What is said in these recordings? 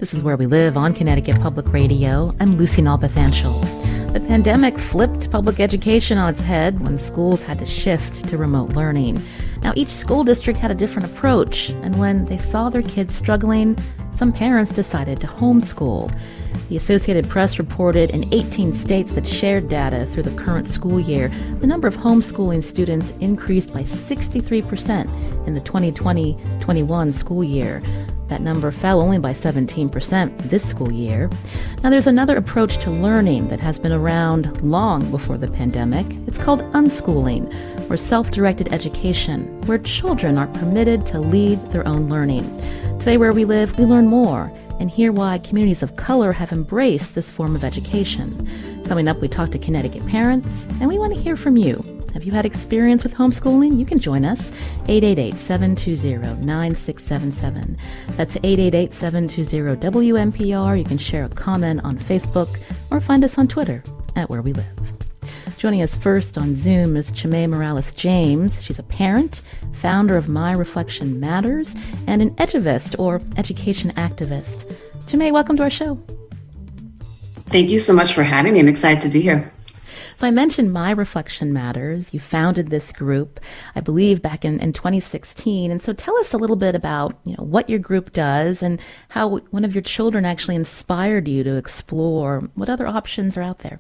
This is Where We Live on Connecticut Public Radio. I'm Lucy Nalpathanchel. The pandemic flipped public education on its head when schools had to shift to remote learning. Now, each school district had a different approach, and when they saw their kids struggling, some parents decided to homeschool. The Associated Press reported in 18 states that shared data through the current school year, the number of homeschooling students increased by 63% in the 2020-21 school year. That number fell only by 17% this school year. Now, there's another approach to learning that has been around long before the pandemic. It's called unschooling, or self-directed education, where children are permitted to lead their own learning. Today, Where We Live, we learn more and hear why communities of color have embraced this form of education. Coming up, we talk to Connecticut parents, and we want to hear from you. Have you had experience with homeschooling? You can join us, 888-720-9677. That's 888-720-WNPR. You can share a comment on Facebook or find us on Twitter at Where We Live. Joining us first on Zoom is Chimay Morales-James. She's a parent, founder of My Reflection Matters, and an eduvist, or education activist. Chimay, welcome to our show. Thank you so much for having me. I'm excited to be here. So I mentioned My Reflection Matters. You founded this group, I believe, back in 2016. And so tell us a little bit about, what your group does and how one of your children actually inspired you to explore what other options are out there.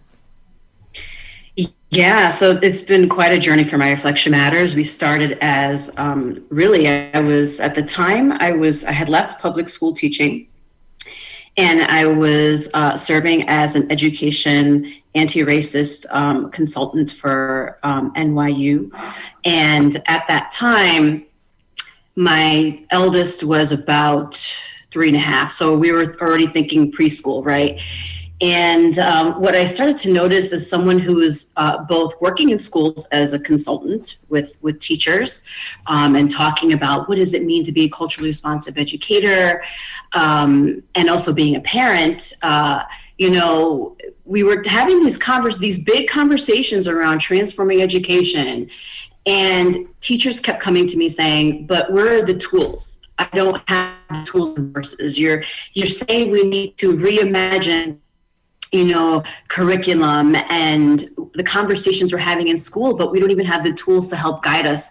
Yeah, so it's been quite a journey for My Reflection Matters. We started as I had left public school teaching, and I was serving as an education anti-racist consultant for NYU. And at that time, my eldest was about 3.5. So we were already thinking preschool, right? And what I started to notice is someone who was both working in schools as a consultant with teachers and talking about what does it mean to be a culturally responsive educator, and also being a parent. We were having these big conversations around transforming education, and teachers kept coming to me saying, "But where are the tools? I don't have the tools and resources. You're saying we need to reimagine curriculum and the conversations we're having in school, but we don't even have the tools to help guide us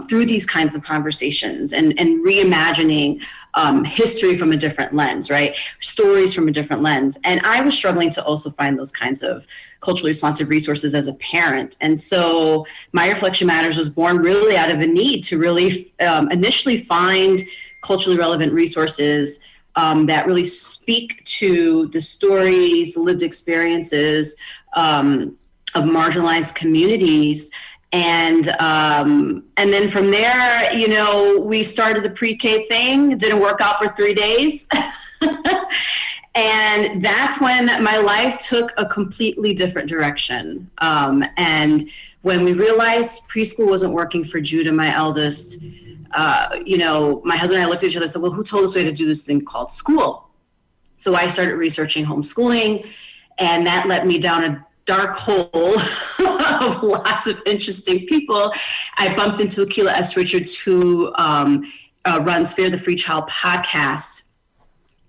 through these kinds of conversations and reimagining history from a different lens, right? Stories from a different lens." And I was struggling to also find those kinds of culturally responsive resources as a parent. And so My Reflection Matters was born really out of a need to really initially find culturally relevant resources that really speak to the stories, lived experiences of marginalized communities. And then from there, we started the pre-K thing. It didn't work out for 3 days. And that's when my life took a completely different direction. And when we realized preschool wasn't working for Judah, my eldest, my husband and I looked at each other and said, well, who told us we had to do this thing called school? So I started researching homeschooling, and that led me down a dark hole of lots of interesting people. I bumped into Akila S. Richards, who runs Fear the Free Child podcast,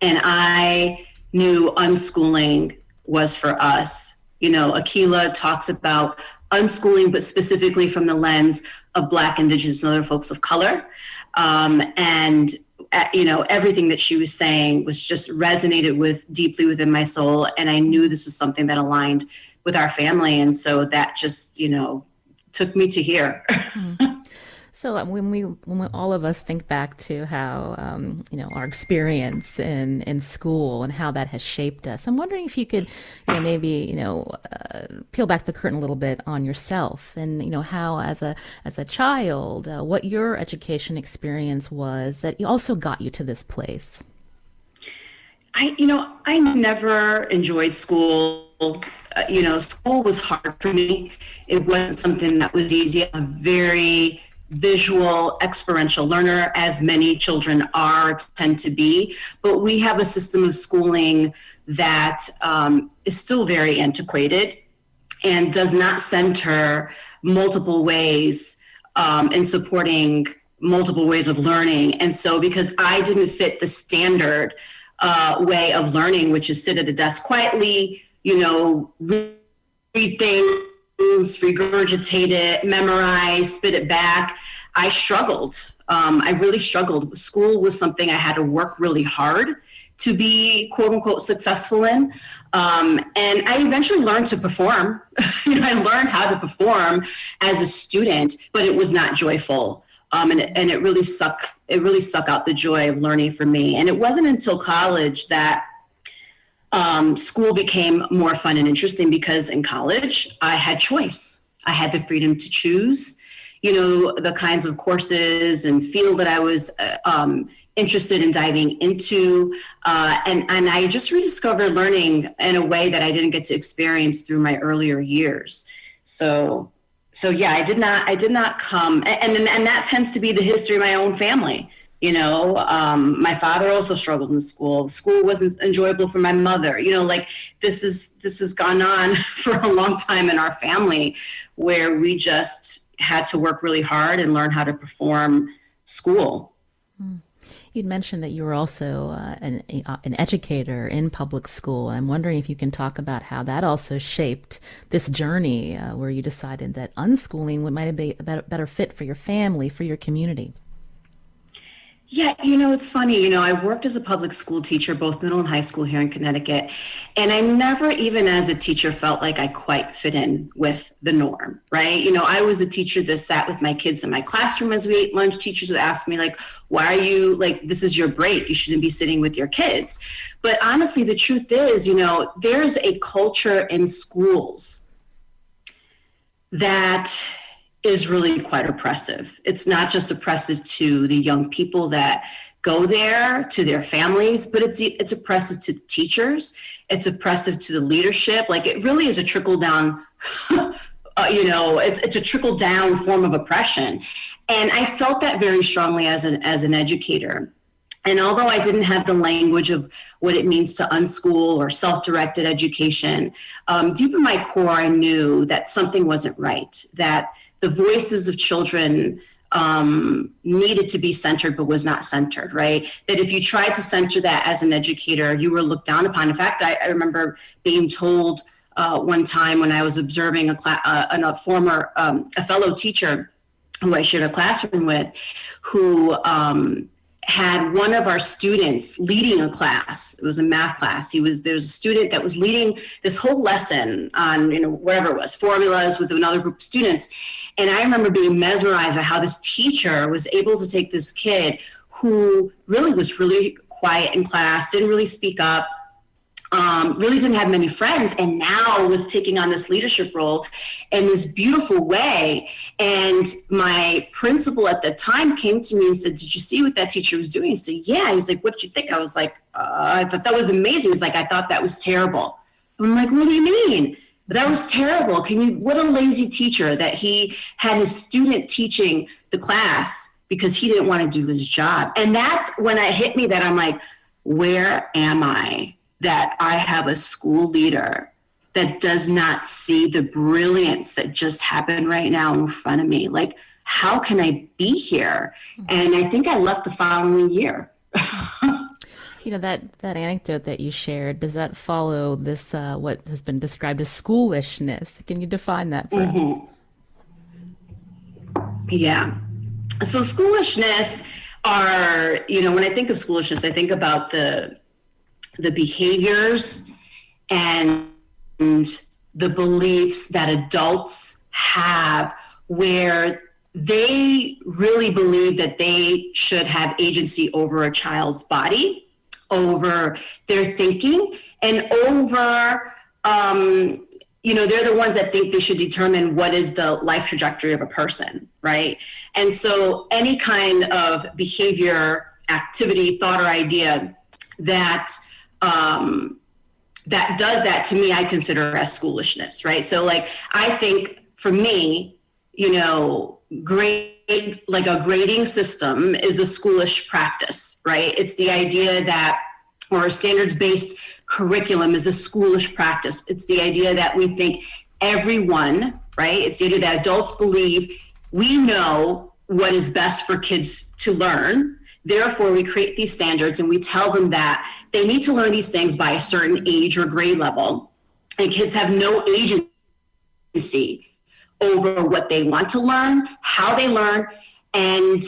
and I knew unschooling was for us. Akila talks about unschooling, but specifically from the lens of Black, Indigenous, and other folks of color. Everything that she was saying was just resonated deeply within my soul. And I knew this was something that aligned with our family. And so that just, took me to here. So when all of us think back to how, our experience in school and how that has shaped us, I'm wondering if you could, peel back the curtain a little bit on yourself and, how as a child, what your education experience was that also got you to this place. I never enjoyed school. School was hard for me. It wasn't something that was easy. I'm a very visual, experiential learner, as many children tend to be. But we have a system of schooling that is still very antiquated and does not center multiple ways in supporting multiple ways of learning. And so because I didn't fit the standard way of learning, which is sit at a desk quietly, read things, regurgitate it, memorize, spit it back. I struggled. I really struggled. School was something I had to work really hard to be quote unquote successful in. And I eventually learned to perform. I learned how to perform as a student, but it was not joyful. And it really sucked out the joy of learning for me. And it wasn't until college that school became more fun and interesting, because in college I had choice. I had the freedom to choose, the kinds of courses and field that I was interested in diving into. And I just rediscovered learning in a way that I didn't get to experience through my earlier years. So yeah, I did not come, and that tends to be the history of my own family. My father also struggled in school. School wasn't enjoyable for my mother. This has gone on for a long time in our family, where we just had to work really hard and learn how to perform school. You'd mentioned that you were also an educator in public school. I'm wondering if you can talk about how that also shaped this journey where you decided that unschooling might be a better fit for your family, for your community. Yeah, it's funny, I worked as a public school teacher, both middle and high school here in Connecticut, and I never, even as a teacher, felt like I quite fit in with the norm, right? I was a teacher that sat with my kids in my classroom as we ate lunch. Teachers would ask me, why are you, this is your break, you shouldn't be sitting with your kids. But honestly, the truth is, there's a culture in schools that is really quite oppressive. It's not just oppressive to the young people that go there, to their families, but it's oppressive to the teachers. It's oppressive to the leadership. It really is a trickle down, it's a trickle down form of oppression. And I felt that very strongly as an educator. And although I didn't have the language of what it means to unschool or self-directed education, deep in my core, I knew that something wasn't right, that the voices of children needed to be centered, but was not centered, right? That if you tried to center that as an educator, you were looked down upon. In fact, I remember being told one time when I was observing a fellow teacher who I shared a classroom with, who had one of our students leading a class. It was a math class. There was a student that was leading this whole lesson on, whatever it was, formulas with another group of students. And I remember being mesmerized by how this teacher was able to take this kid who really was really quiet in class, didn't really speak up, really didn't have many friends, and now was taking on this leadership role in this beautiful way. And my principal at the time came to me and said, "Did you see what that teacher was doing?" I said, "Yeah." He's like, "What did you think?" I was like, "I thought that was amazing." He's like, "I thought that was terrible." I'm like, "What do you mean?" "But that was terrible. What a lazy teacher that he had his student teaching the class because he didn't want to do his job." And that's when it hit me that I'm like, where am I? That I have a school leader that does not see the brilliance that just happened right now in front of me. How can I be here? And I think I left the following year. That anecdote that you shared, does that follow this, what has been described as schoolishness? Can you define that for us? Yeah. So schoolishness are, when I think of schoolishness, I think about the behaviors and the beliefs that adults have, where they really believe that they should have agency over a child's body, over their thinking, and over, they're the ones that think they should determine what is the life trajectory of a person, right? And so any kind of behavior, activity, thought, or idea that does that, to me, I consider as schoolishness, right? So I think for me, a grading system is a schoolish practice, right? It's the idea that, or a standards-based curriculum is a schoolish practice. It's the idea that we think everyone, right? It's the idea that adults believe we know what is best for kids to learn, Therefore, we create these standards and we tell them that they need to learn these things by a certain age or grade level. And kids have no agency over what they want to learn, how they learn, and,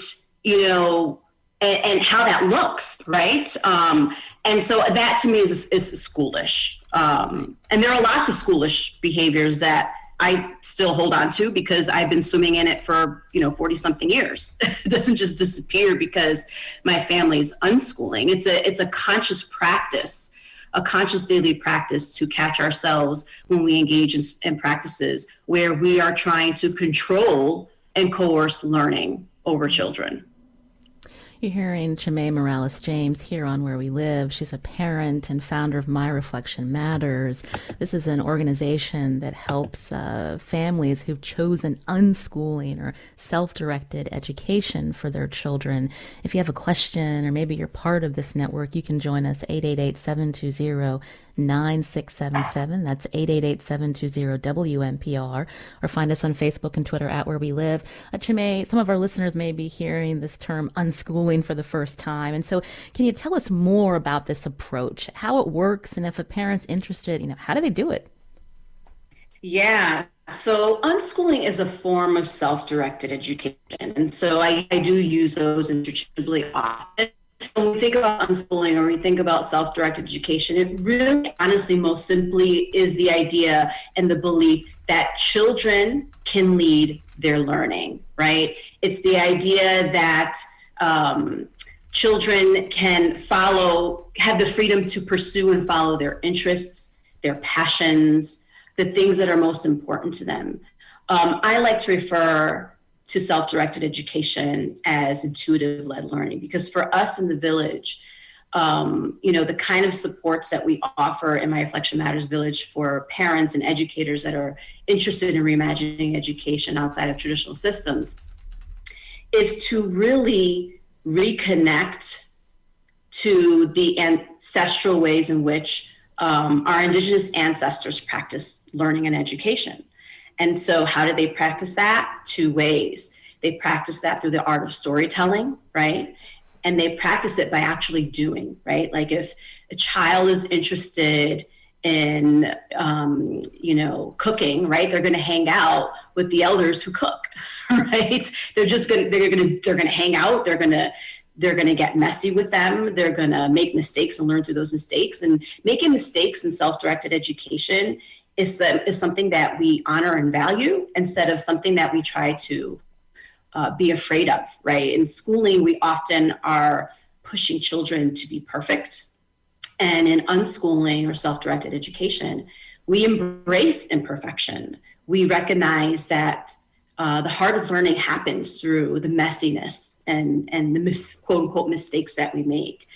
and how that looks, right? And so that to me is schoolish. And there are lots of schoolish behaviors that I still hold on to because I've been swimming in it for, 40 something years. It doesn't just disappear because my family's unschooling. It's a conscious practice, a conscious daily practice to catch ourselves when we engage in practices where we are trying to control and coerce learning over children. You're hearing Chimay Morales-James here on Where We Live. She's a parent and founder of My Reflection Matters. This is an organization that helps families who've chosen unschooling or self-directed education for their children. If you have a question or maybe you're part of this network, you can join us 888-720-9677. That's 888-720-WNPR, or find us on Facebook and Twitter at Where We Live. Chimay, some of our listeners may be hearing this term unschooling for the first time. And so can you tell us more about this approach, how it works, and if a parent's interested, how do they do it? Yeah. So unschooling is a form of self-directed education. And so I do use those interchangeably often. When we think about unschooling or we think about self-directed education, it really, honestly, most simply is the idea and the belief that children can lead their learning, right? It's the idea that children can have the freedom to pursue and follow their interests, their passions, the things that are most important to them. I like to refer to self-directed education as intuitive-led learning, because for us in the village, the kind of supports that we offer in My Reflection Matters Village for parents and educators that are interested in reimagining education outside of traditional systems is to really reconnect to the ancestral ways in which our Indigenous ancestors practiced learning and education. And so how did they practice that? Two ways. They practice that through the art of storytelling, right? And they practice it by actually doing, right? Like if a child is interested in, cooking, right? They're going to hang out with the elders who cook, right? They're going to hang out. They're going to get messy with them. They're going to make mistakes and learn through those mistakes. And making mistakes in self-directed education is something that we honor and value instead of something that we try to be afraid of, right? In schooling, we often are pushing children to be perfect. And in unschooling or self-directed education, we embrace imperfection. We recognize that the heart of learning happens through the messiness and the quote unquote mistakes that we make.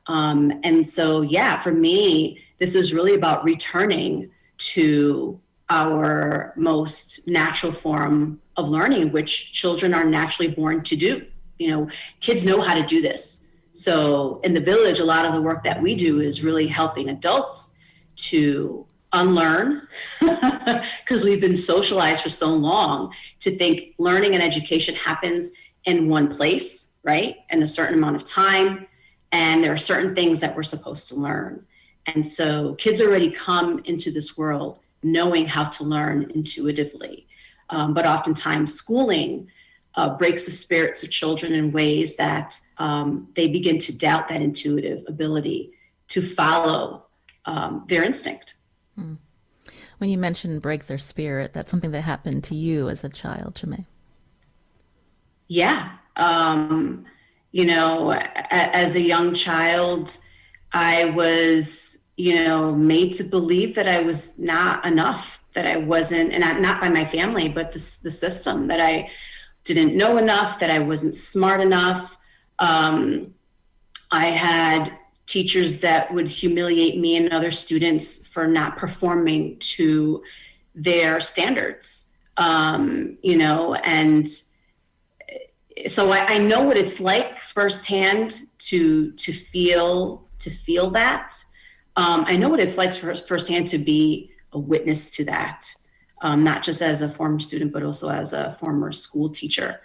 And so, for me, this is really about returning to our most natural form of learning, which children are naturally born to do. Kids know how to do this. So in the village, a lot of the work that we do is really helping adults to unlearn, because we've been socialized for so long to think learning and education happens in one place, right? In a certain amount of time. And there are certain things that we're supposed to learn. And so kids already come into this world knowing how to learn intuitively. But oftentimes schooling breaks the spirits of children in ways that they begin to doubt that intuitive ability to follow their instinct. When you mentioned break their spirit, that's something that happened to you as a child, Chimay. Yeah. As a young child, I was, made to believe that I was not enough, that I wasn't, and not by my family, but the system, that I didn't know enough, that I wasn't smart enough. I had teachers that would humiliate me and other students for not performing to their standards, and so I know what it's like firsthand to feel that. I know what it's like firsthand to be a witness to that, not just as a former student, but also as a former school teacher.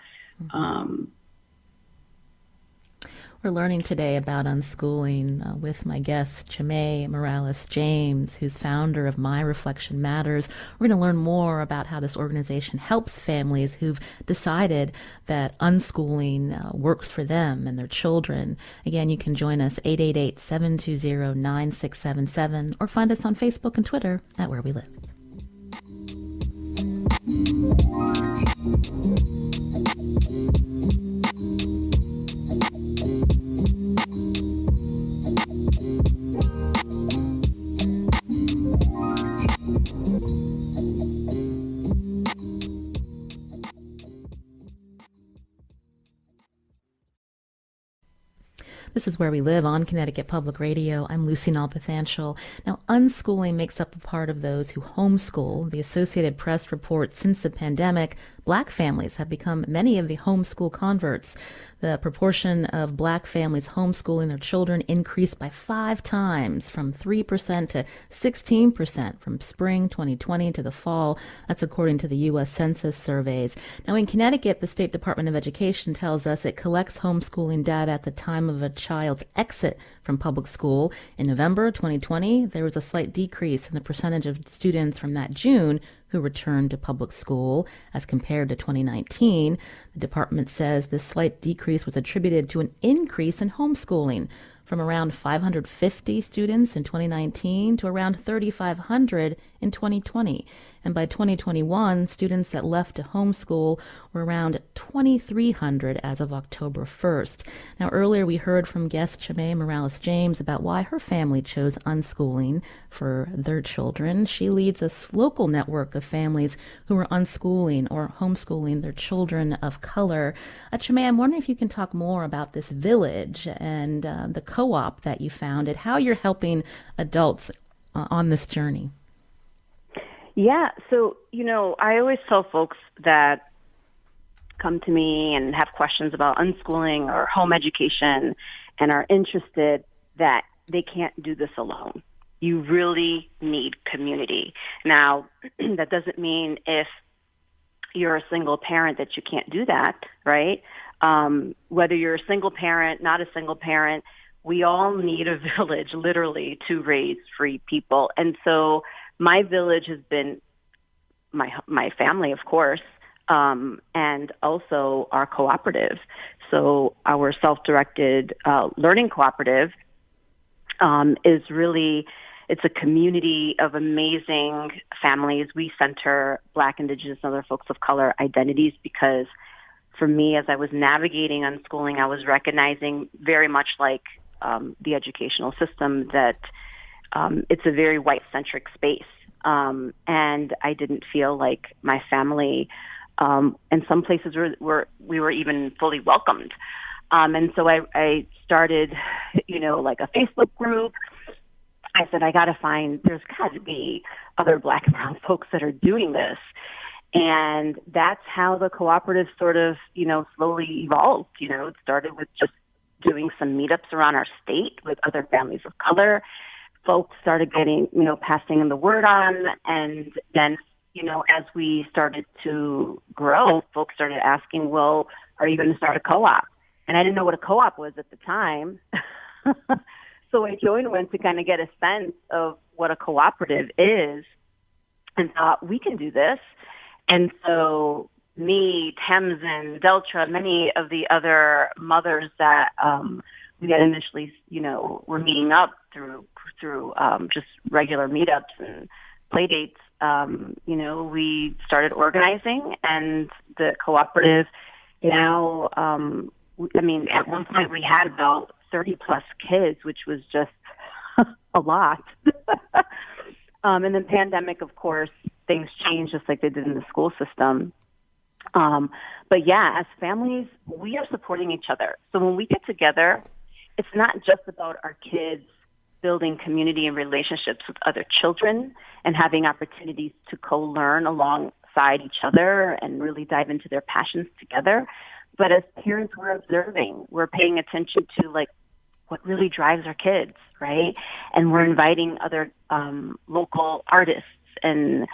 We're We're learning today about unschooling with my guest, Sylvia Maribei James, who's founder of My Reflection Matters. We're going to learn more about how this organization helps families who've decided that unschooling works for them and their children. Again, you can join us 888-720-9677 or find us on Facebook and Twitter at Where We Live. This is Where We Live on Connecticut Public Radio. I'm Lucy Nalpathanchel. Now, unschooling makes up a part of those who homeschool. The Associated Press reports since the pandemic, Black families have become many of the homeschool converts. The proportion of Black families homeschooling their children increased by 5 times, from 3% to 16% from spring 2020 to the fall. That's according to the U.S. Census surveys. Now, in Connecticut, the State Department of Education tells us it collects homeschooling data at the time of a child's exit from public school. In November 2020, there was a slight decrease in the percentage of students from that June who returned to public school as compared to 2019. The department says this slight decrease was attributed to an increase in homeschooling from around 550 students in 2019 to around 3,500 in 2020. And by 2021, students that left to homeschool were around 2,300 as of October 1st. Now, earlier we heard from guest Sylvia Maribei James about why her family chose unschooling for their children. She leads a local network of families who are unschooling or homeschooling their children of color. Sylvia, I'm wondering if you can talk more about this village and the co-op that you founded, how you're helping adults on this journey. Yeah, so, I always tell folks that come to me and have questions about unschooling or home education and are interested that they can't do this alone. You really need community. Now, that doesn't mean if you're a single parent that you can't do that, right? Whether you're a single parent, not a single parent, we all need a village, literally, to raise free people. And so my village has been my family, of course, and also our cooperative. So our self-directed learning cooperative is really, it's a community of amazing families. We center Black, Indigenous, and other folks of color identities because for me, as I was navigating unschooling, I was recognizing very much like the educational system that it's a very white-centric space. And I didn't feel like my family, in some places we were even fully welcomed. And so I started, like a Facebook group. I said, there's got to be other Black and brown folks that are doing this. And that's how the cooperative sort of, slowly evolved. It started with just doing some meetups around our state with other families of color. Folks started getting, passing the word on. And then, as we started to grow, folks started asking, well, are you going to start a co-op? And I didn't know what a co-op was at the time. So I joined one to kind of get a sense of what a cooperative is and thought, we can do this. And so me, Tamsin, Deltra, many of the other mothers that we had initially, were meeting up through just regular meetups and play dates, we started organizing, and the cooperative now, at one point we had about 30 plus kids, which was just a lot. And then pandemic, of course, things changed just like they did in the school system. But yeah, as families, we are supporting each other. So when we get together, it's not just about our kids building community and relationships with other children and having opportunities to co-learn alongside each other and really dive into their passions together. But as parents, we're observing, we're paying attention to like what really drives our kids, right? And we're inviting other local artists and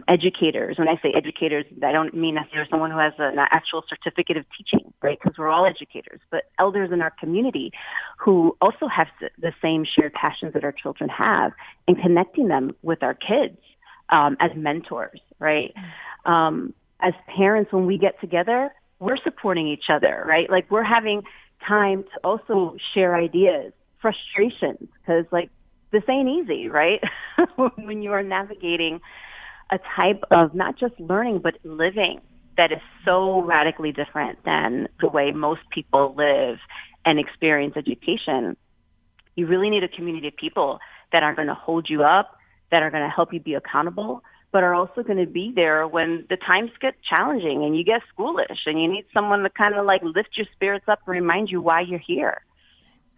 educators. When I say educators, I don't mean necessarily someone who has an actual certificate of teaching, right? Because we're all educators, but elders in our community who also have the same shared passions that our children have, and connecting them with our kids as mentors, right? As parents, when we get together, we're supporting each other, right? Like, we're having time to also share ideas, frustrations, because like this ain't easy, right? When you are navigating a type of not just learning, but living that is so radically different than the way most people live and experience education, you really need a community of people that are going to hold you up, that are going to help you be accountable, but are also going to be there when the times get challenging and you get schoolish and you need someone to kind of like lift your spirits up and remind you why you're here.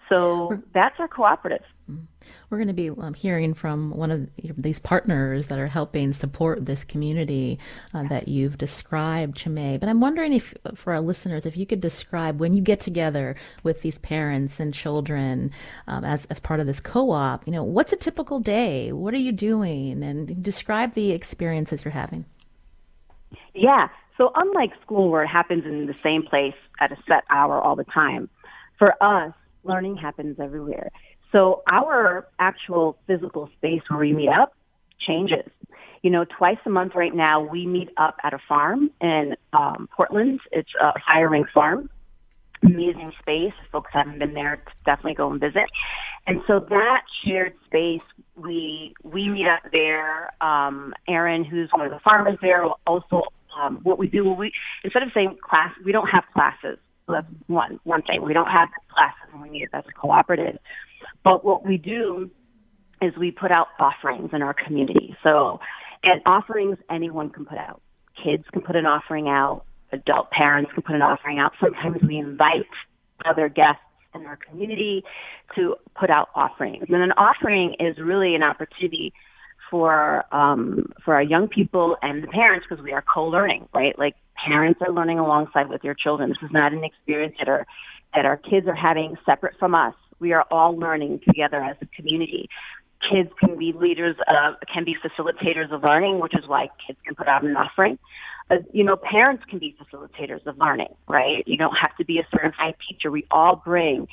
So that's our cooperative. We're going to be hearing from one of these partners that are helping support this community that you've described, Chimay. But I'm wondering if, for our listeners, if you could describe when you get together with these parents and children as part of this co-op, what's a typical day? What are you doing? And describe the experiences you're having. Yeah. So unlike school, where it happens in the same place at a set hour all the time, for us, learning happens everywhere. So our actual physical space where we meet up changes. Twice a month right now, we meet up at a farm in Portland. It's a hiring farm. Amazing space. If folks haven't been there, definitely go and visit. And so that shared space, we meet up there. Aaron, who's one of the farmers there, will also, what we do, instead of saying class, we don't have classes. So that's one thing. We don't have classes when we meet as a cooperative. But what we do is we put out offerings in our community. So, and offerings anyone can put out. Kids can put an offering out. Adult parents can put an offering out. Sometimes we invite other guests in our community to put out offerings. And an offering is really an opportunity for our young people and the parents, because we are co-learning, right? Like, parents are learning alongside with your children. This is not an experience that our kids are having separate from us. We are all learning together as a community. Kids can be can be facilitators of learning, which is why kids can put out an offering. Parents can be facilitators of learning, right? You don't have to be a certified teacher. We all bring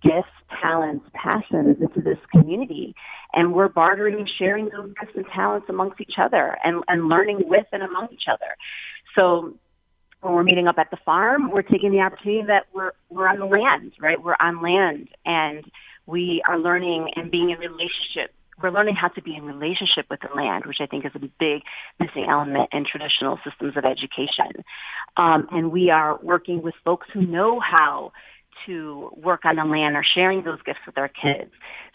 gifts, talents, passions into this community, and we're bartering and sharing those gifts and talents amongst each other and learning with and among each other. So when we're meeting up at the farm, we're taking the opportunity that we're on the land, right? We're on land, and we are learning and being in relationship. We're learning how to be in relationship with the land, which I think is a big missing element in traditional systems of education. And we are working with folks who know how to work on the land or sharing those gifts with our kids.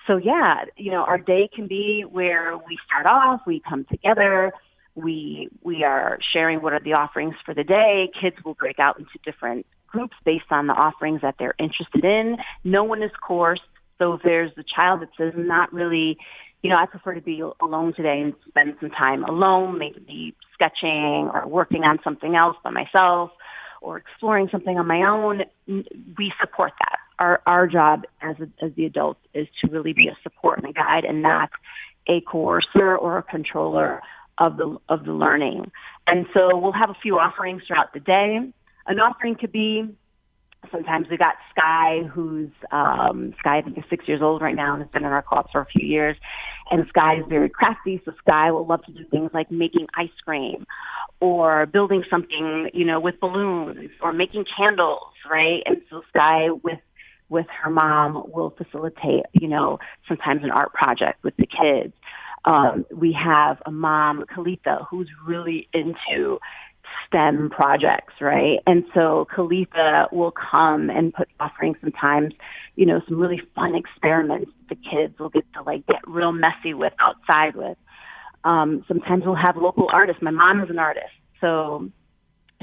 So yeah, our day can be where we start off, we come together, we are sharing what are the offerings for the day. Kids will break out into different groups based on the offerings that they're interested in. No one is coerced. So if there's the child that says, not really, I prefer to be alone today and spend some time alone, maybe sketching or working on something else by myself or exploring something on my own, we support that. Our job as the adults is to really be a support and a guide, and not a coercer or a controller of the learning. And so we'll have a few offerings throughout the day. An offering could be, sometimes we got Sky, who's Sky, I think, is 6 years old right now and has been in our co-op for a few years. And Sky is very crafty, so Sky will love to do things like making ice cream or building something, with balloons or making candles, right? And so Sky with her mom will facilitate, sometimes an art project with the kids. We have a mom, Kalitha, who's really into STEM projects, right? And so Kalitha will come and put offerings sometimes, some really fun experiments the kids will get to get real messy with outside with. Sometimes we'll have local artists. My mom is an artist, so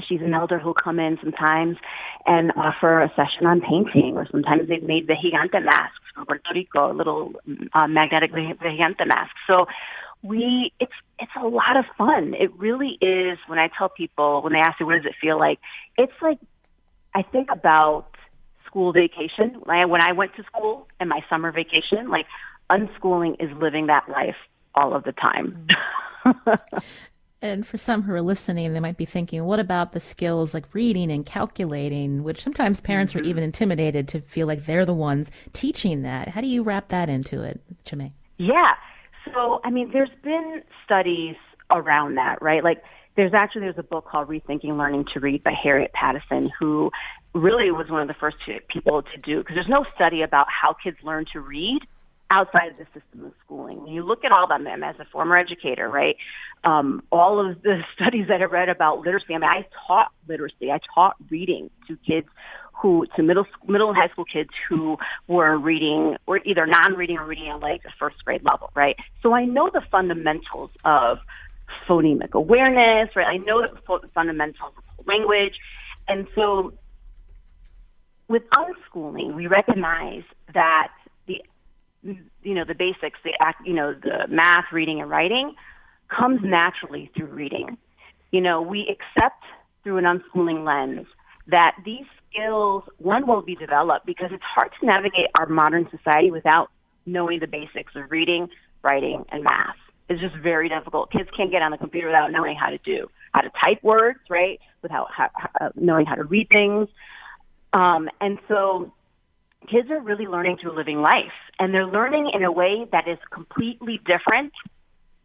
she's an elder who'll come in sometimes and offer a session on painting, or sometimes they've made vejigante masks for Puerto Rico, little magnetic vejigante masks. So it's a lot of fun. It really is. When I tell people, when they ask me, what does it feel like? It's like, I think about school vacation. When I went to school and my summer vacation, unschooling is living that life all of the time. And for some who are listening, they might be thinking, what about the skills like reading and calculating, which sometimes parents are even intimidated to feel like they're the ones teaching that. How do you wrap that into it, Chime? Yeah. So, I mean, there's been studies around that, right? Like, there's a book called Rethinking Learning to Read by Harriet Pattison, who really was one of the first people to do, because there's no study about how kids learn to read outside of the system of schooling. When you look at all of them, as a former educator, right, all of the studies that I read about literacy, I mean, I taught literacy. I taught reading to kids to middle and high school kids who were reading, or either non-reading or reading at like the first grade level, right? So I know the fundamentals of phonemic awareness, right? I know the fundamentals of language. And so with unschooling, we recognize that the basics, the math, reading, and writing comes naturally through reading. We accept through an unschooling lens that these skills, one, will be developed because it's hard to navigate our modern society without knowing the basics of reading, writing, and math. It's just very difficult. Kids can't get on the computer without knowing how to type words, right? Without knowing how to read things. And so kids are really learning through living life, and they're learning in a way that is completely different,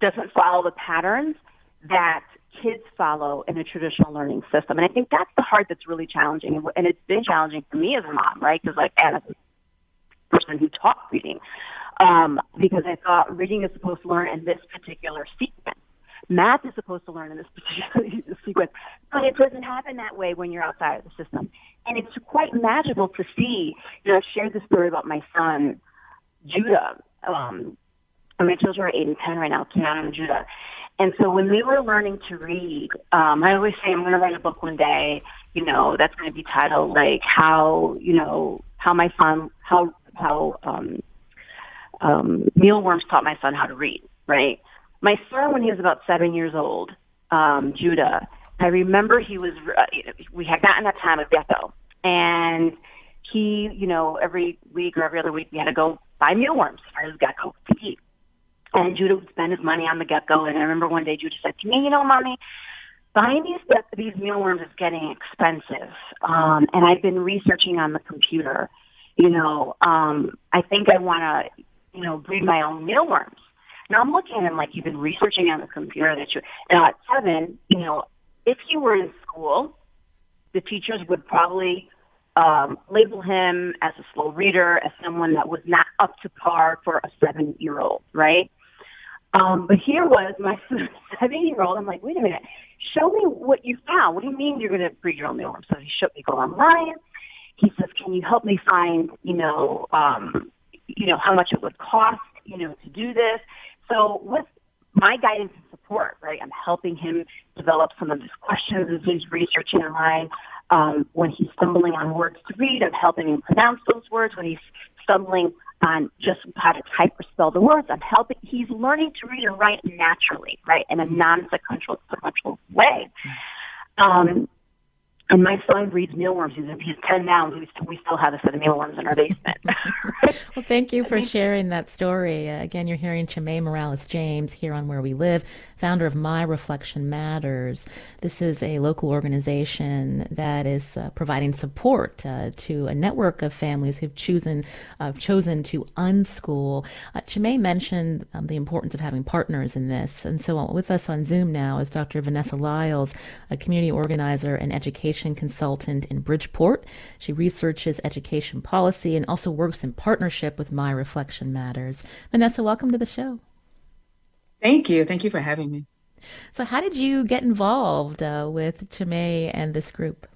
doesn't follow the patterns that kids follow in a traditional learning system. And I think that's the part that's really challenging. And it's been challenging for me as a mom, right? Because and as a person who taught reading, because I thought reading is supposed to learn in this particular sequence. Math is supposed to learn in this particular sequence, but it doesn't happen that way when you're outside of the system. And it's quite magical to see. I've shared this story about my son, Judah. And my children are 8 and 10 right now, Kiana and Judah. And so when they were learning to read, I always say I'm going to write a book one day, that's going to be titled like how mealworms taught my son how to read, right? My son, when he was about 7 years old, Judah, I remember we had gotten that time of gecko, and he, every week or every other week we had to go buy mealworms for his gecko to eat. And Judah would spend his money on the gecko. And I remember one day Judah said to me, Mommy, buying these mealworms is getting expensive. And I've been researching on the computer. I think I want to, breed my own mealworms. Now I'm looking at him like, you've been researching on the computer and at 7, if you were in school, the teachers would probably label him as a slow reader, as someone that was not up to par for a 7-year-old, right? But here was my 7-year-old. I'm like, wait a minute, show me what you found. What do you mean you're going to breed your own mealworms? So he showed me go online. He says, can you help me find, how much it would cost, to do this? So with my guidance and support, right, I'm helping him develop some of his questions as he's researching online. When he's stumbling on words to read, I'm helping him pronounce those words. When he's stumbling on just how to type or spell the words, I'm helping. He's learning to read and write naturally, right, in a non-sequential way. And my son reads mealworms. He's 10 now, and we still have a set of mealworms in our basement. Well, thank you for sharing that story. Again, you're hearing Chime Morales-James here on Where We Live, founder of My Reflection Matters. This is a local organization that is providing support to a network of families who've chosen to unschool. Chime mentioned the importance of having partners in this. And so with us on Zoom now is Dr. Vanessa Liles, a community organizer and education consultant in Bridgeport. She researches education policy and also works in partnership with My Reflection Matters. Vanessa, welcome to the show. Thank you. Thank you for having me. So how did you get involved with Chime and this group?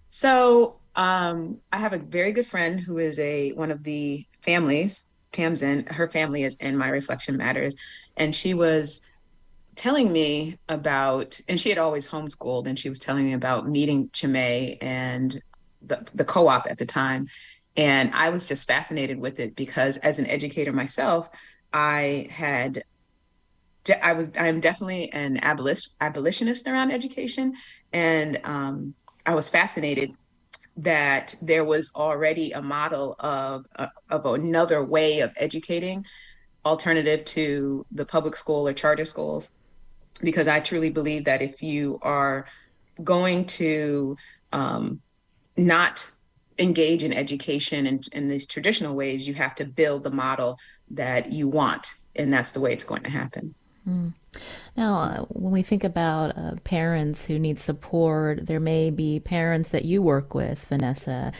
So I have a very good friend who is one of the families, Tamsin. Her family is in My Reflection Matters. And she was telling me about, and she had always homeschooled, and she was telling me about meeting Chime and the co-op at the time. And I was just fascinated with it because as an educator myself, I'm definitely an abolitionist around education. And I was fascinated that there was already a model of another way of educating, alternative to the public school or charter schools. because I truly believe that if you are going to not engage in education in these traditional ways, you have to build the model that you want, and that's the way it's going to happen. Now, when we think about parents who need support, there may be parents that you work with, Vanessa,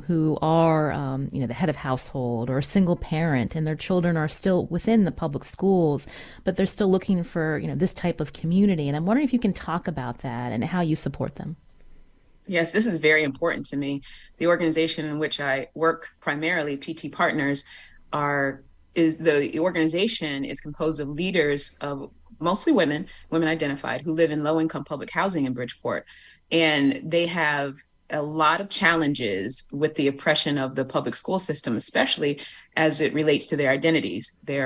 who are, the head of household or a single parent, and their children are still within the public schools, but they're still looking for, this type of community. And I'm wondering if you can talk about that and how you support them. Yes, this is very important to me. The organization in which I work, primarily PT Partners, the organization is composed of leaders of mostly women identified, who live in low-income public housing in Bridgeport. And they have a lot of challenges with the oppression of the public school system, especially as it relates to their identities. They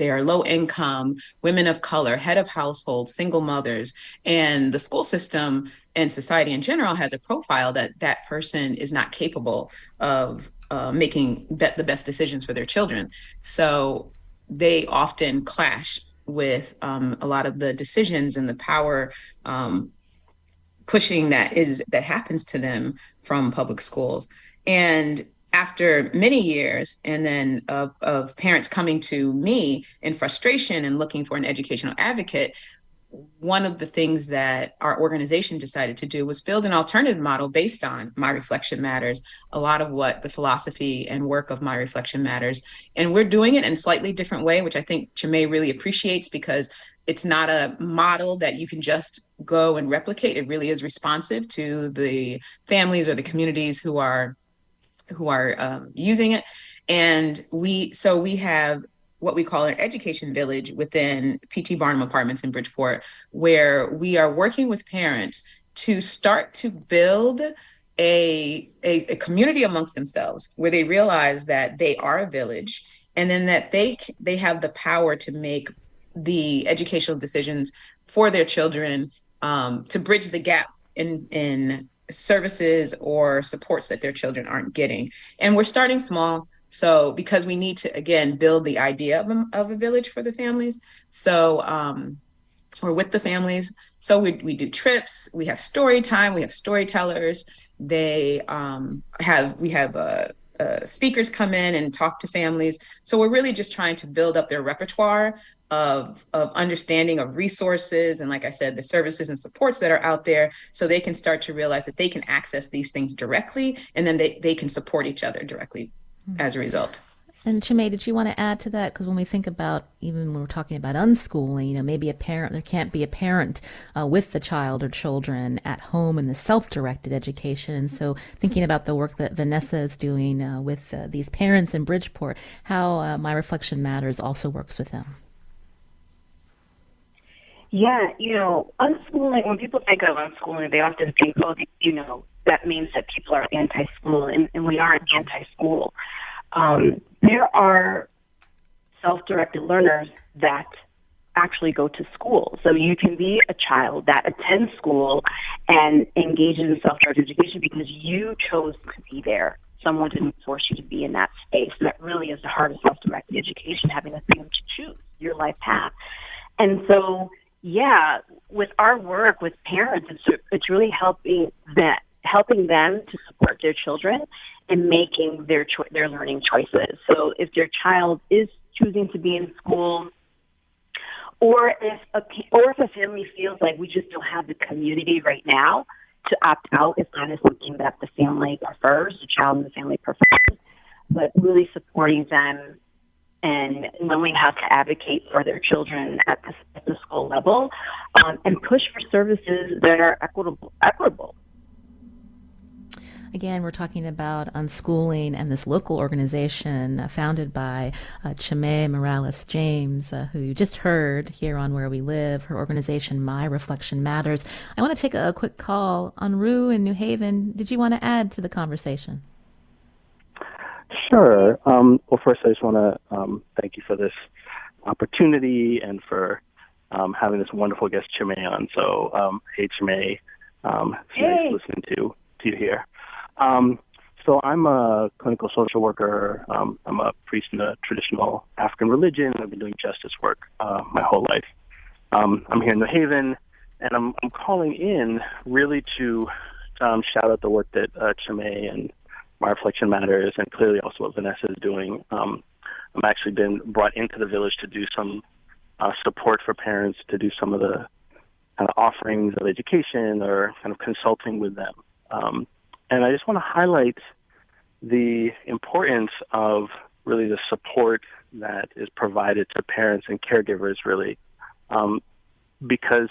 are low income, women of color, head of household, single mothers, and the school system and society in general has a profile that person is not capable of making the best decisions for their children. So they often clash with a lot of the decisions and the power pushing that happens to them from public schools. And after many years, and then of parents coming to me in frustration and looking for an educational advocate, one of the things that our organization decided to do was build an alternative model based on My Reflection Matters, a lot of what the philosophy and work of My Reflection Matters. And we're doing it in a slightly different way, which I think Chimay really appreciates, because it's not a model that you can just go and replicate. It really is responsive to the families or the communities who are using it. And we have what we call an education village within PT Barnum Apartments in Bridgeport, where we are working with parents to start to build a community amongst themselves, where they realize that they are a village, and then that they have the power to make the educational decisions for their children, to bridge the gap in services or supports that their children aren't getting. And we're starting small. So because we need to, again, build the idea of a village for the families. So we're with the families. So we do trips, we have story time, we have storytellers. We have speakers come in and talk to families. So we're really just trying to build up their repertoire of understanding of resources and, like I said, the services and supports that are out there, so they can start to realize that they can access these things directly, and then they can support each other directly as a result. And Chimay, did you want to add to that? Because when we think about, even when we're talking about unschooling, maybe there can't be a parent with the child or children at home in the self-directed education. And so thinking about the work that Vanessa is doing with these parents in Bridgeport, how My Reflection Matters also works with them. Yeah, unschooling, when people think of unschooling, they often think, that means that people are anti-school, and we aren't anti-school. There are self-directed learners that actually go to school. So you can be a child that attends school and engages in self-directed education because you chose to be there. Someone didn't force you to be in that space. And that really is the heart of self-directed education, having the freedom to choose your life path. And so, with our work with parents, it's really helping them to support their children in making their learning choices. So if their child is choosing to be in school, or if a family feels like we just don't have the community right now to opt out, if that is something that the family prefers, the child and the family prefers, but really supporting them and knowing how to advocate for their children at the school level, and push for services that are equitable. Again, we're talking about unschooling and this local organization founded by Chimay Morales James, who you just heard here on Where We Live. Her organization, My Reflection Matters. I want to take a quick call on Rue in New Haven. Did you want to add to the conversation? Sure. Well, first, I just want to thank you for this opportunity and for having this wonderful guest, Chimay, on. So, hey, Chimay. It's nice listening to you here. So I'm a clinical social worker. I'm a priest in a traditional African religion. I've been doing justice work my whole life. I'm here in New Haven, and I'm calling in really to shout out the work that Chimay and My Reflection Matters, and clearly also what Vanessa is doing. I've actually been brought into the village to do some support for parents, to do some of the kind of offerings of education or kind of consulting with them. And I just want to highlight the importance of really the support that is provided to parents and caregivers, really, because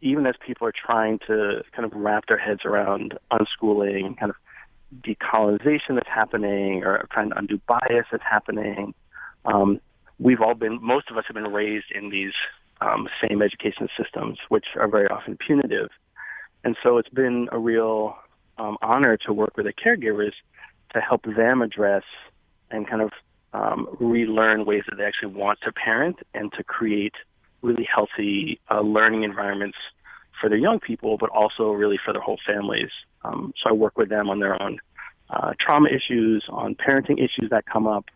even as people are trying to kind of wrap their heads around unschooling, kind of decolonization that's happening, or trying to undo bias that's happening, most of us have been raised in these same education systems, which are very often punitive. And so it's been a real honor to work with the caregivers to help them address and kind of relearn ways that they actually want to parent and to create really healthy learning environments for their young people, but also really for their whole families. So I work with them on their own trauma issues, on parenting issues that come up,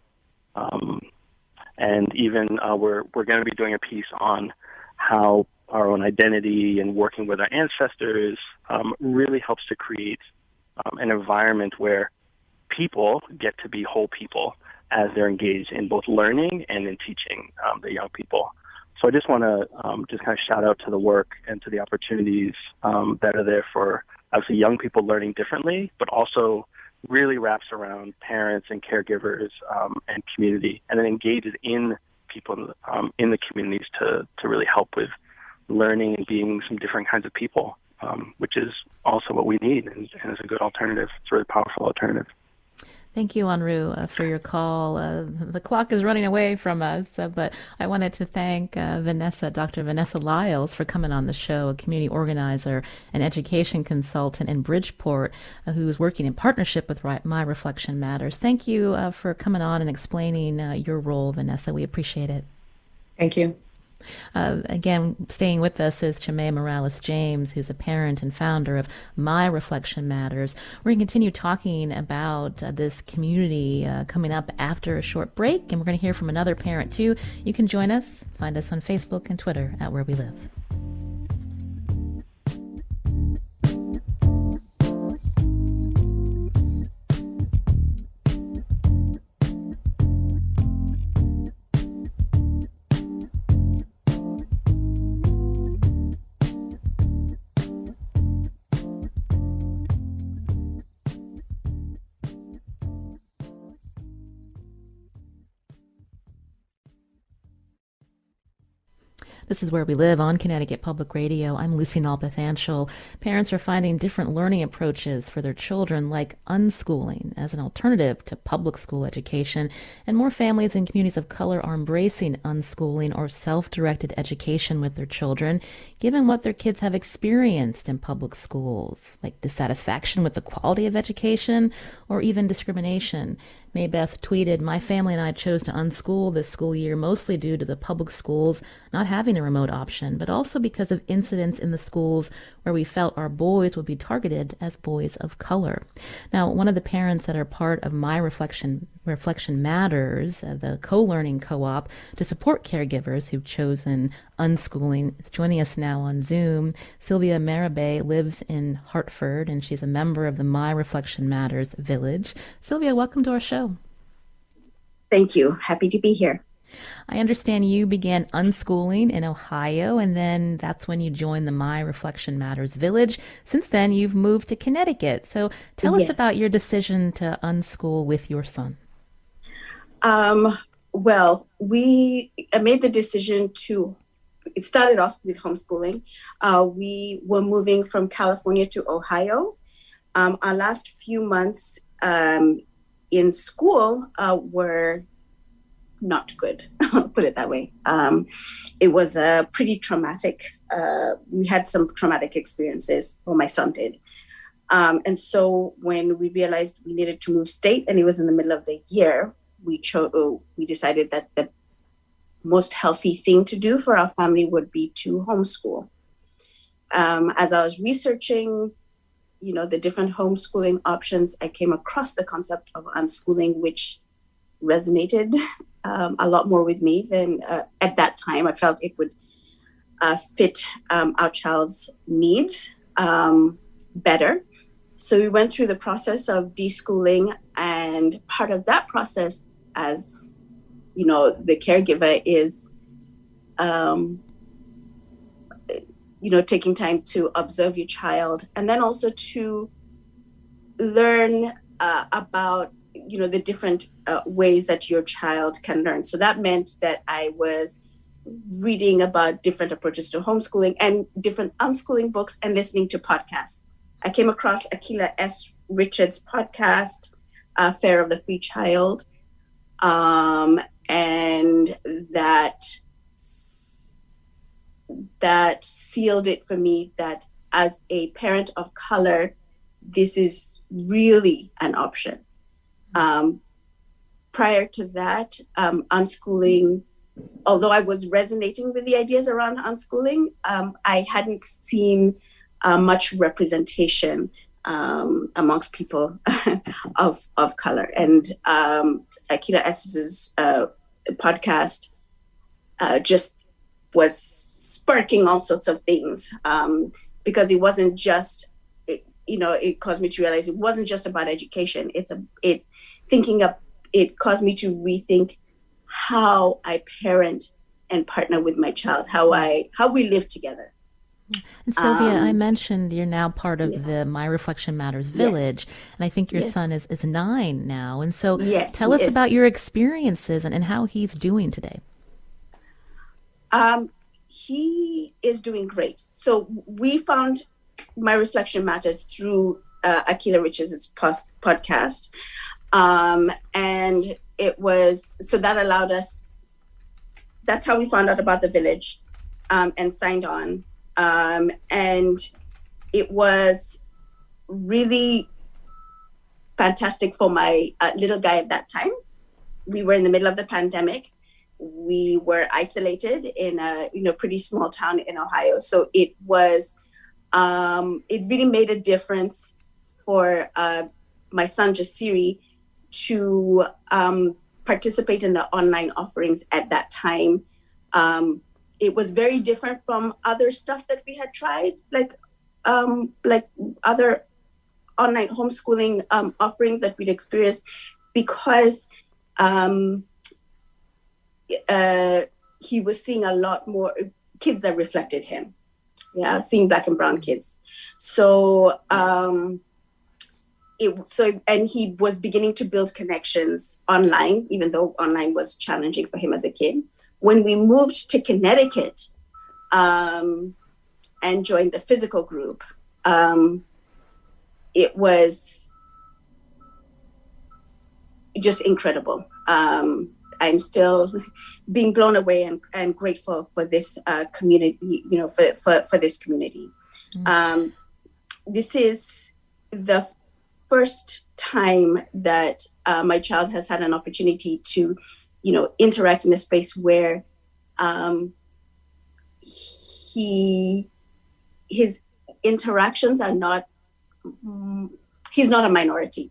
and even we're going to be doing a piece on how our own identity and working with our ancestors really helps to create an environment where people get to be whole people as they're engaged in both learning and in teaching the young people. So I just want to just kind of shout out to the work and to the opportunities that are there for obviously young people learning differently, but also really wraps around parents and caregivers and community, and then engages in people in the communities to really help with learning and being some different kinds of people, which is also what we need and is a good alternative. It's a really powerful alternative. Thank you, Anru, for your call. The clock is running away from us, but I wanted to thank Dr. Vanessa Liles, for coming on the show, a community organizer and education consultant in Bridgeport, who's working in partnership with My Reflection Matters. Thank you for coming on and explaining your role, Vanessa. We appreciate it. Thank you. Again, staying with us is Chimay Morales-James, who's a parent and founder of My Reflection Matters. We're going to continue talking about this community coming up after a short break, and we're going to hear from another parent too. You can join us. Find us on Facebook and Twitter at Where We Live. This is Where We Live on Connecticut Public Radio. I'm Lucy Nalpathanchel. Parents are finding different learning approaches for their children, like unschooling as an alternative to public school education, and more families and communities of color are embracing unschooling or self-directed education with their children, given what their kids have experienced in public schools, like dissatisfaction with the quality of education or even discrimination. Maybeth tweeted, "My family and I chose to unschool this school year mostly due to the public schools not having a remote option, but also because of incidents in the schools where we felt our boys would be targeted as boys of color." Now, one of the parents that are part of My Reflection Matters, the co-learning co-op to support caregivers who've chosen unschooling, is joining us now on Zoom. Sylvia Maribei lives in Hartford, and she's a member of the My Reflection Matters Village. Sylvia, welcome to our show. Thank you. Happy to be here. I understand you began unschooling in Ohio, and then that's when you joined the My Reflection Matters Village. Since then, you've moved to Connecticut. So tell us about your decision to unschool with your son. Well, I made the decision it started off with homeschooling. We were moving from California to Ohio. Our last few months in school were not good, put it that way. It was pretty traumatic. We had some traumatic experiences, or my son did. And so when we realized we needed to move state, and it was in the middle of the year, we decided that the most healthy thing to do for our family would be to homeschool. As I was researching, the different homeschooling options, I came across the concept of unschooling, which resonated a lot more with me than at that time. I felt it would fit our child's needs better. So we went through the process of deschooling, and part of that process, as you know, the caregiver is, taking time to observe your child, and then also to learn about, the different ways that your child can learn. So that meant that I was reading about different approaches to homeschooling and different unschooling books and listening to podcasts. I came across Akila S. Richards' podcast, Fare of the Free Child, and that sealed it for me that as a parent of color, this is really an option. Prior to that, unschooling, although I was resonating with the ideas around unschooling, I hadn't seen much representation amongst people of color. And Akila S's podcast just was sparking all sorts of things, because it wasn't just, it caused me to realize it wasn't just about education. It caused me to rethink how I parent and partner with my child, how we live together. And Sylvia, I mentioned you're now part of the My Reflection Matters Village, and I think your son is 9 now. And so tell us about your experiences and how he's doing today. He is doing great. So we found My Reflection Matters through Akila Richards' podcast. And it was, so that allowed us, that's how we found out about the village and signed on. And it was really fantastic for my little guy at that time. We were in the middle of the pandemic. We were isolated in a pretty small town in Ohio. So it was, it really made a difference for my son Jasiri to participate in the online offerings at that time. It was very different from other stuff that we had tried, like other online homeschooling offerings that we'd experienced, because he was seeing a lot more kids that reflected him. Yeah, seeing Black and brown kids. So and he was beginning to build connections online, even though online was challenging for him as a kid. When we moved to Connecticut and joined the physical group, it was just incredible. I'm still being blown away and grateful for this community, for this community. Mm-hmm. This is the first time that my child has had an opportunity to, interact in a space where his interactions are not, he's not a minority.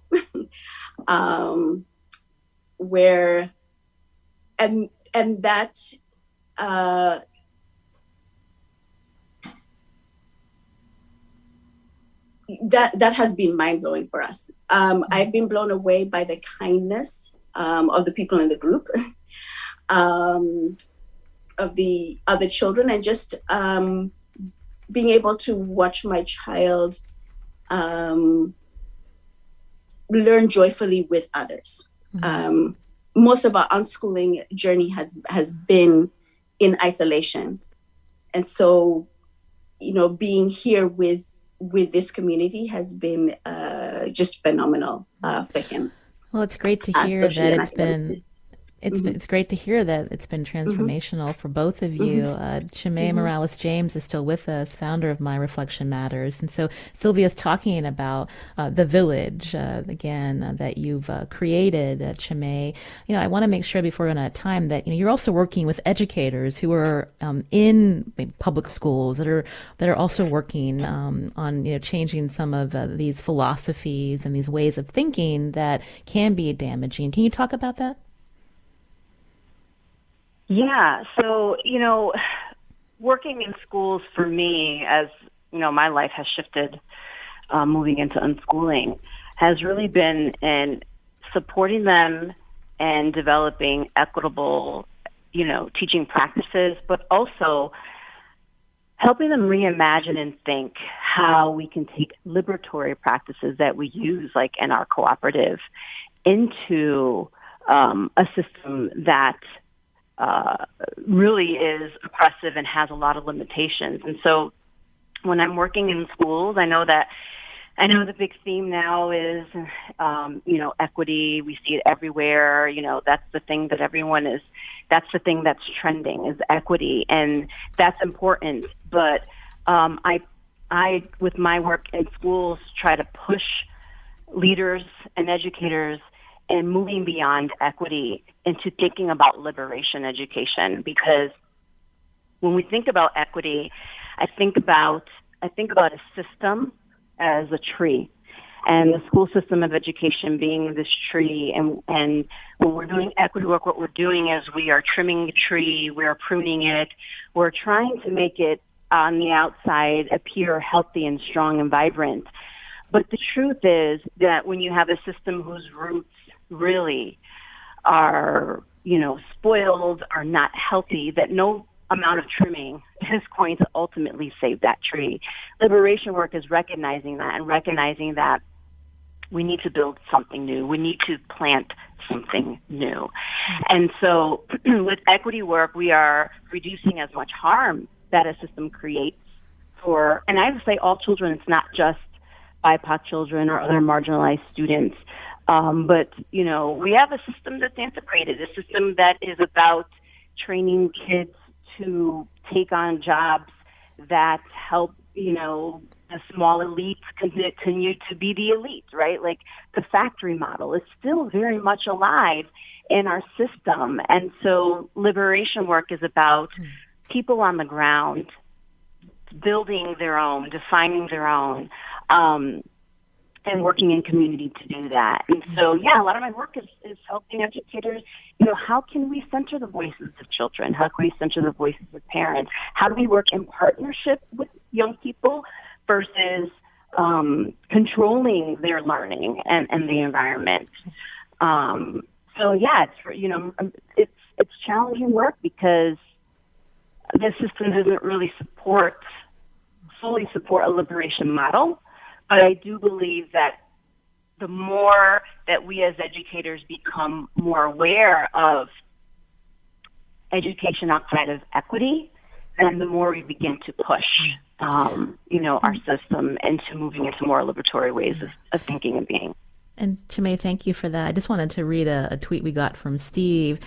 Where and that that has been mind-blowing for us. I've been blown away by the kindness of the people in the group, of the other children, and just being able to watch my child learn joyfully with others. Mm-hmm. Most of our unschooling journey has been in isolation. And so, being here with this community has been just phenomenal for him. Well, it's great to hear that it's been... It's great to hear that it's been transformational for both of you. Chimay Morales James is still with us, founder of My Reflection Matters. And so Sylvia's talking about the village, again, that you've created, Chimay. I want to make sure before we run out of time that, you're also working with educators who are in public schools that are also working on, changing some of these philosophies and these ways of thinking that can be damaging. Can you talk about that? Yeah. So, working in schools for me, as you know, my life has shifted, moving into unschooling, has really been in supporting them and developing equitable, teaching practices, but also helping them reimagine and think how we can take liberatory practices that we use, like in our cooperative, into a system that really is oppressive and has a lot of limitations. And so when I'm working in schools, I know the big theme now is, equity. We see it everywhere. That's the thing that that's the thing that's trending is equity. And that's important. But I, with my work in schools, try to push leaders and educators and moving beyond equity into thinking about liberation education. Because when we think about equity, I think about a system as a tree, and the school system of education being this tree. And when we're doing equity work, what we're doing is we are trimming the tree, we're pruning it, we're trying to make it on the outside appear healthy and strong and vibrant. But the truth is that when you have a system whose roots really are, spoiled, are not healthy, that no amount of trimming is going to ultimately save that tree. Liberation work is recognizing that and recognizing that we need to build something new. We need to plant something new. And so with equity work, we are reducing as much harm that a system creates for, and I would say all children, it's not just BIPOC children or other marginalized students. But, we have a system that's integrated, a system that is about training kids to take on jobs that help, the small elites continue to be the elite, right? Like the factory model is still very much alive in our system. And so liberation work is about people on the ground building their own, defining their own, and working in community to do that. And so, a lot of my work is helping educators, how can we center the voices of children? How can we center the voices of parents? How do we work in partnership with young people versus controlling their learning and the environment? It's challenging work because this system doesn't really fully support a liberation model. But I do believe that the more that we as educators become more aware of education outside of equity, then the more we begin to push, our system into moving into more liberatory ways of thinking and being. And Chimay, thank you for that. I just wanted to read a tweet we got from Steve,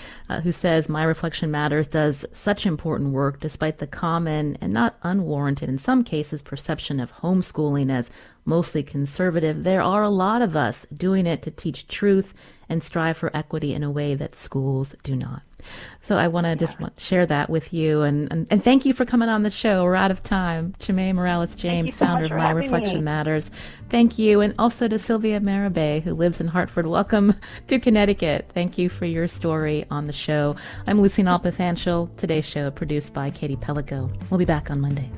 who says, My Reflection Matters does such important work despite the common and not unwarranted, in some cases, perception of homeschooling as mostly conservative. There are a lot of us doing it to teach truth and strive for equity in a way that schools do not. So I want to share that with you. And thank you for coming on the show. We're out of time. Chimay Morales-James, founder of My Reflection Matters. Thank you. And also to Sylvia Maribei, who lives in Hartford. Welcome to Connecticut. Thank you for your story on the show. I'm Lucy Nalpathanchel. Today's show produced by Katie Pellico. We'll be back on Monday.